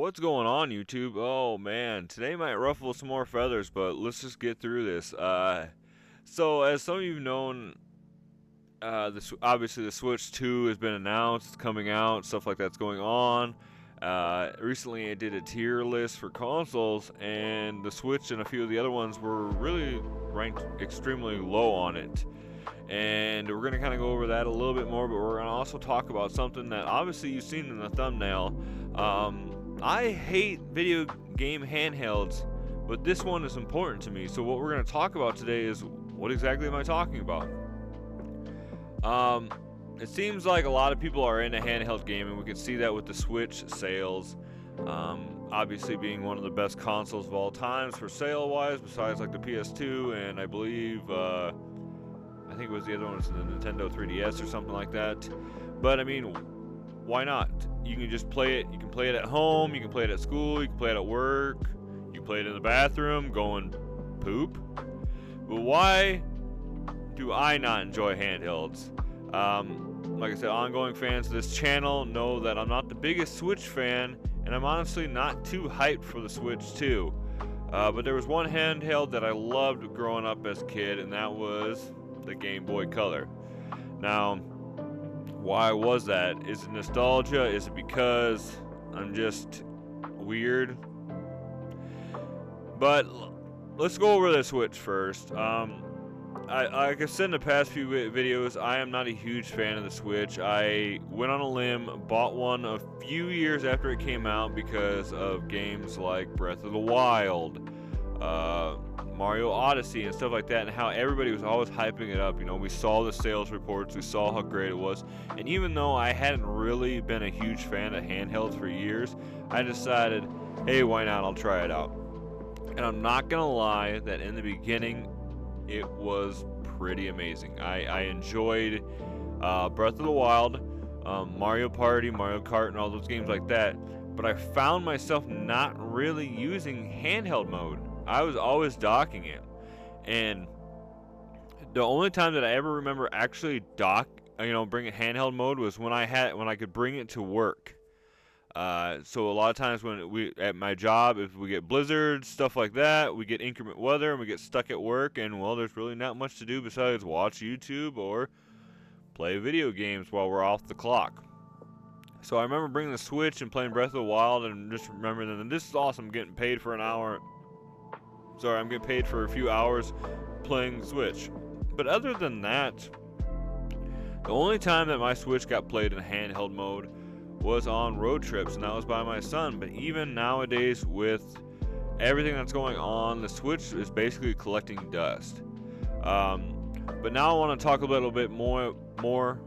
What's going on, YouTube? Oh man, today might ruffle some more feathers, but let's just get through this. So as some of you've known, obviously the Switch 2 has been announced, it's coming out, stuff like that's going on. Recently I did a tier list for consoles, and the Switch and a few of the other ones were really ranked extremely low on it. And we're going to kind of go over that a little bit more, but we're going to also talk about something that obviously you've seen in the thumbnail. I hate video game handhelds, but this one is important to me. So what we're going to talk about today is what exactly am I talking about? It seems like a lot of people are into handheld gaming. We can see that with the Switch sales. Obviously being one of the best consoles of all times for sale-wise, besides like the PS2 and I believe I think it was the other one was the Nintendo 3DS or something like that. But I mean, why not? You can just play it. You can play it at home. You can play it at school. You can play it at work. You can play it in the bathroom going poop. But why do I not enjoy handhelds? Like I said, ongoing fans of this channel know that I'm not the biggest Switch fan, and I'm honestly not too hyped for the Switch 2. But there was one handheld that I loved growing up as a kid, and that was the Game Boy Color. Now, why was that? Is it nostalgia? Is it because I'm just weird? But let's go over the Switch first. Like I said in the past few videos, I am not a huge fan of the Switch. I went on a limb, bought one a few years after it came out because of games like Breath of the Wild, Mario Odyssey and stuff like that, and how everybody was always hyping it up. You know, we saw the sales reports, we saw how great it was, and even though I hadn't really been a huge fan of handhelds for years, I decided, hey, why not? I'll try it out. And I'm not gonna lie that in the beginning it was pretty amazing. I enjoyed Breath of the Wild, Mario Party, Mario Kart, and all those games like that, but I found myself not really using handheld mode. I was always docking it, and the only time that I ever remember actually bring a handheld mode was when I could bring it to work. So a lot of times when at my job, if we get blizzards, stuff like that, we get inclement weather and we get stuck at work, and well, there's really not much to do besides watch YouTube or play video games while we're off the clock. So I remember bringing the Switch and playing Breath of the Wild, and just remembering that this is awesome, getting paid for an hour. Sorry, I'm getting paid for a few hours playing the Switch. But other than that, the only time that my Switch got played in handheld mode was on road trips, and that was by my son. But even nowadays, with everything that's going on, the Switch is basically collecting dust. But now I want to talk a little bit more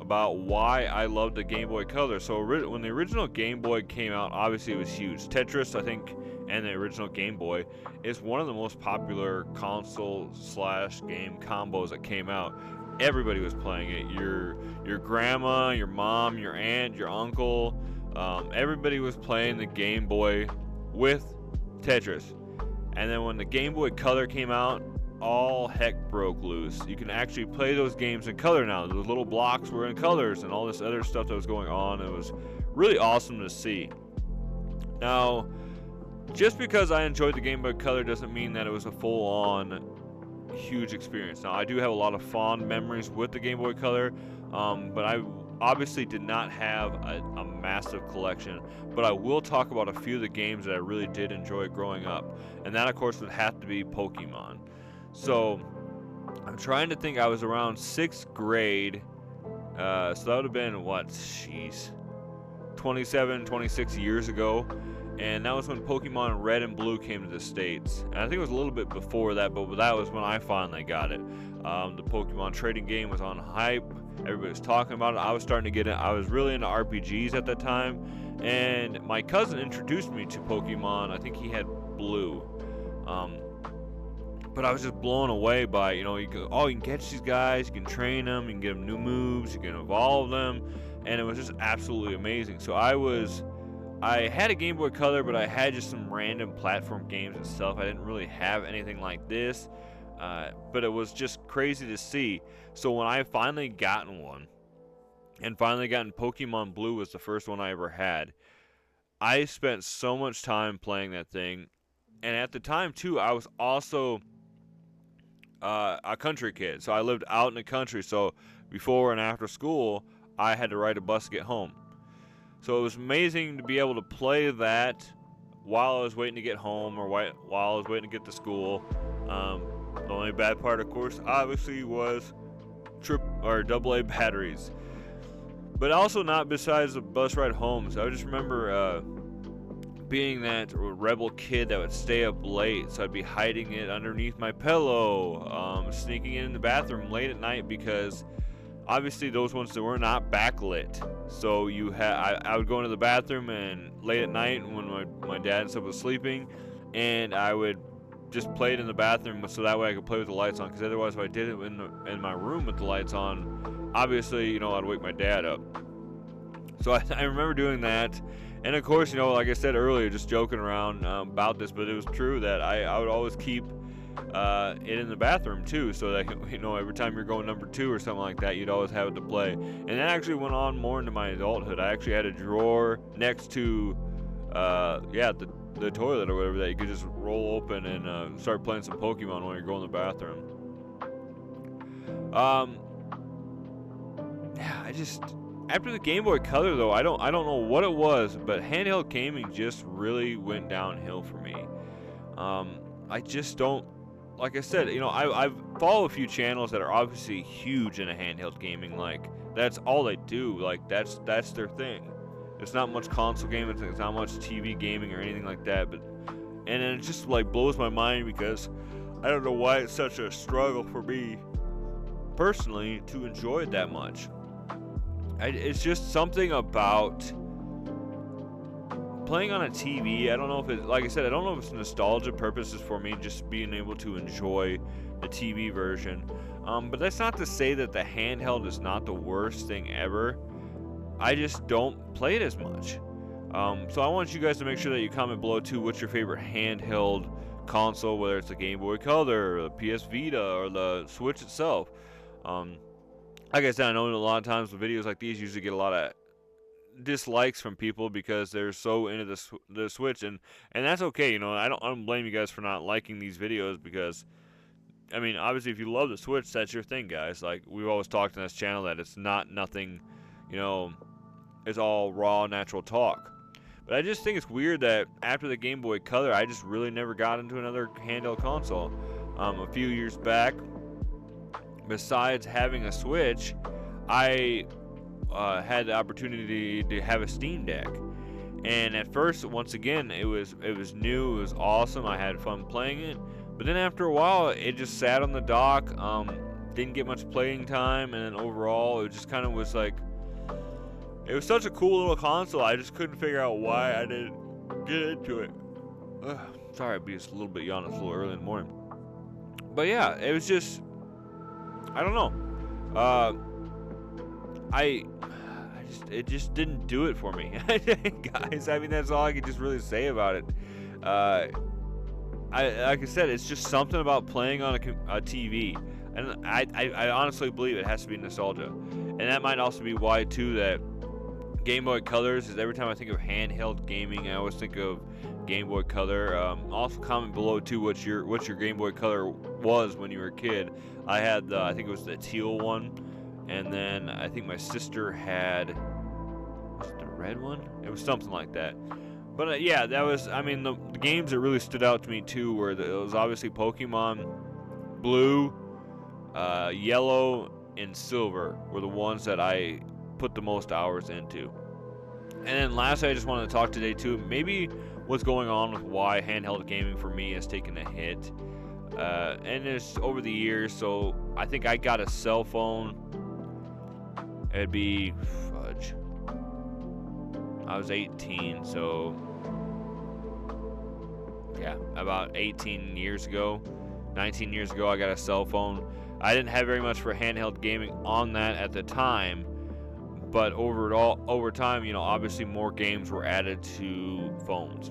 about why I love the Game Boy Color. So when the original Game Boy came out, obviously it was huge. Tetris, I think, and the original Game Boy is one of the most popular console/game combos that came out. Everybody was playing it. Your grandma, your mom, your aunt, your uncle, everybody was playing the Game Boy with Tetris. And then when the Game Boy Color came out, all heck broke loose. You can actually play those games in color now. The little blocks were in colors and all this other stuff that was going on. It was really awesome to see. Now, just because I enjoyed the Game Boy Color doesn't mean that it was a full-on huge experience. Now, I do have a lot of fond memories with the Game Boy Color, but I obviously did not have a massive collection. But I will talk about a few of the games that I really did enjoy growing up, and that, of course, would have to be Pokemon. So I'm trying to think. I was around 6th grade, so that would have been, 27, 26 years ago. And that was when Pokemon Red and Blue came to the States. And I think it was a little bit before that, but that was when I finally got it. The Pokemon trading game was on hype. Everybody was talking about it. I was starting to get it. I was really into RPGs at that time. And my cousin introduced me to Pokemon. I think he had Blue. But I was just blown away by, you can catch these guys, you can train them, you can get them new moves, you can evolve them. And it was just absolutely amazing. So I had a Game Boy Color, but I had just some random platform games and stuff. I didn't really have anything like this, but it was just crazy to see. So when I finally gotten one, and finally gotten Pokemon Blue was the first one I ever had, I spent so much time playing that thing, and at the time too, I was also a country kid, so I lived out in the country. So before and after school, I had to ride a bus to get home. So it was amazing to be able to play that while I was waiting to get home or while I was waiting to get to school. The only bad part, of course, obviously was double A batteries, but also not besides the bus ride home. So I just remember being that rebel kid that would stay up late, so I'd be hiding it underneath my pillow, sneaking in the bathroom late at night because obviously those ones that were not backlit. So I would go into the bathroom and late at night when my dad and stuff was sleeping, and I would just play it in the bathroom so that way I could play with the lights on. Because otherwise, if I did it in my room with the lights on, obviously I'd wake my dad up. So I remember doing that. And of course, like I said earlier, just joking around about this, but it was true that I would always keep it in the bathroom too, so that every time you're going number 2 or something like that, you'd always have it to play. And that actually went on more into my adulthood. I actually had a drawer next to the toilet or whatever that you could just roll open and start playing some Pokemon while you're going to the bathroom. After the Game Boy Color, though, I don't know what it was, but handheld gaming just really went downhill for me. I just don't, like I said, I follow a few channels that are obviously huge into handheld gaming. Like that's all they do. Like that's their thing. It's not much console gaming. It's not much TV gaming or anything like that. And it just like blows my mind because I don't know why it's such a struggle for me personally to enjoy it that much. It's just something about playing on a TV. I don't know if it, like I said, I don't know if it's nostalgia purposes for me, just being able to enjoy the TV version. But that's not to say that the handheld is not the worst thing ever. I just don't play it as much. So I want you guys to make sure that you comment below too. What's your favorite handheld console, whether it's the Game Boy Color, or the PS Vita, or the Switch itself. Like I said, I know a lot of times the videos like these usually get a lot of dislikes from people because they're so into the Switch, and that's okay. I don't blame you guys for not liking these videos because, I mean, obviously if you love the Switch, that's your thing, guys. Like we've always talked on this channel that it's not nothing, it's all raw, natural talk. But I just think it's weird that after the Game Boy Color, I just really never got into another handheld console. A few years back, besides having a Switch, I had the opportunity to have a Steam Deck. And at first, once again, it was new, it was awesome, I had fun playing it. But then after a while, it just sat on the dock, didn't get much playing time, and then overall, it just kind of was like, it was such a cool little console, I just couldn't figure out why I didn't get into it. Sorry, I'd be just a little bit yawning, it's a little early in the morning. But yeah, it was just, I don't know. It just didn't do it for me, guys. I mean, that's all I could just really say about it. Like I said, it's just something about playing on a TV, and I honestly believe it has to be nostalgia, and that might also be why too that Game Boy Colors is every time I think of handheld gaming, I always think of Game Boy Color. Also comment below too what your Game Boy Color was when you were a kid. I had I think it was the teal one, and then I think my sister had, was it the red one? It was something like that. But yeah, that was, I mean, the games that really stood out to me too were it was obviously Pokemon Blue, Yellow, and Silver were the ones that I put the most hours into. And then lastly, I just wanted to talk today too, maybe what's going on with why handheld gaming for me has taken a hit. And it's over the years, so I think I got a cell phone. It'd be, fudge, I was 18, so yeah, about 18 years ago, 19 years ago, I got a cell phone. I didn't have very much for handheld gaming on that at the time, but over time, obviously more games were added to phones.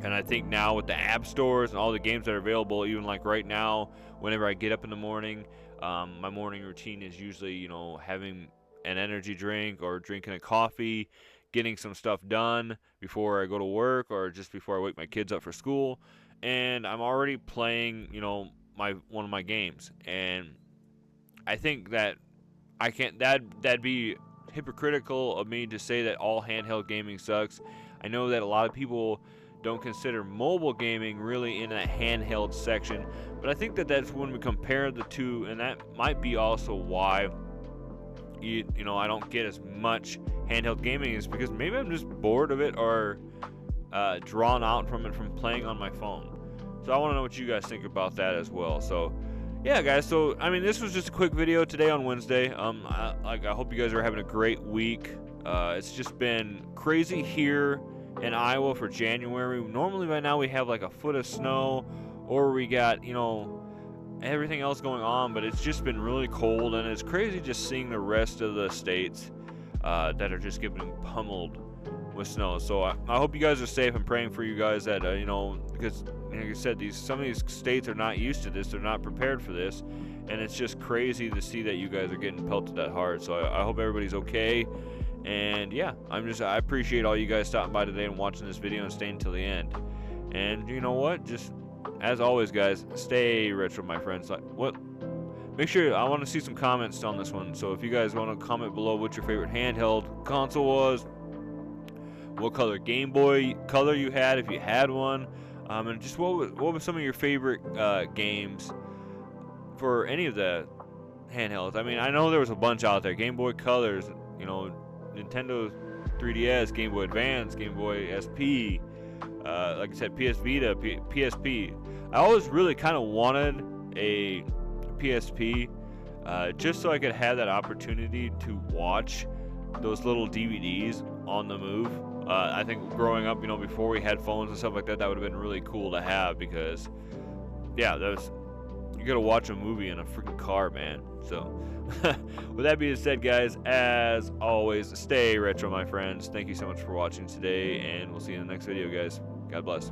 And I think now with the app stores and all the games that are available, even like right now, whenever I get up in the morning, my morning routine is usually, having an energy drink or drinking a coffee, getting some stuff done before I go to work or just before I wake my kids up for school, and I'm already playing, one of my games. And I think that I can't that'd be hypocritical of me to say that all handheld gaming sucks. I know that a lot of people don't consider mobile gaming really in that handheld section, but I think that that's when we compare the two, and that might be also why I don't get as much handheld gaming, is because maybe I'm just bored of it or drawn out from it from playing on my phone. So I want to know what you guys think about that as well. So yeah, guys, so I mean, this was just a quick video today on Wednesday. I hope you guys are having a great week. It's just been crazy here in Iowa for January. Normally by now we have like a foot of snow, or we got everything else going on, but it's just been really cold, and it's crazy just seeing the rest of the states that are just getting pummeled with snow. So I hope you guys are safe. I'm praying for you guys that because like I said, some of these states are not used to this, they're not prepared for this, and it's just crazy to see that you guys are getting pelted that hard. So I hope everybody's okay. And yeah, I appreciate all you guys stopping by today and watching this video and staying till the end. And you know what, just as always, guys, stay retro, my friends. Make sure, I want to see some comments on this one. So if you guys want to comment below what your favorite handheld console was, what color Game Boy color you had if you had one, and just what were some of your favorite games for any of the handhelds. I mean, I know there was a bunch out there. Game Boy Colors, Nintendo 3DS, Game Boy Advance, Game Boy SP, like I said, PS Vita, PSP. I always really kind of wanted a PSP, just so I could have that opportunity to watch those little DVDs on the move. I think growing up, before we had phones and stuff like that, that would have been really cool to have, because, yeah, you gotta watch a movie in a freaking car, man. So, with that being said, guys, as always, stay retro, my friends. Thank you so much for watching today, and we'll see you in the next video, guys. God bless.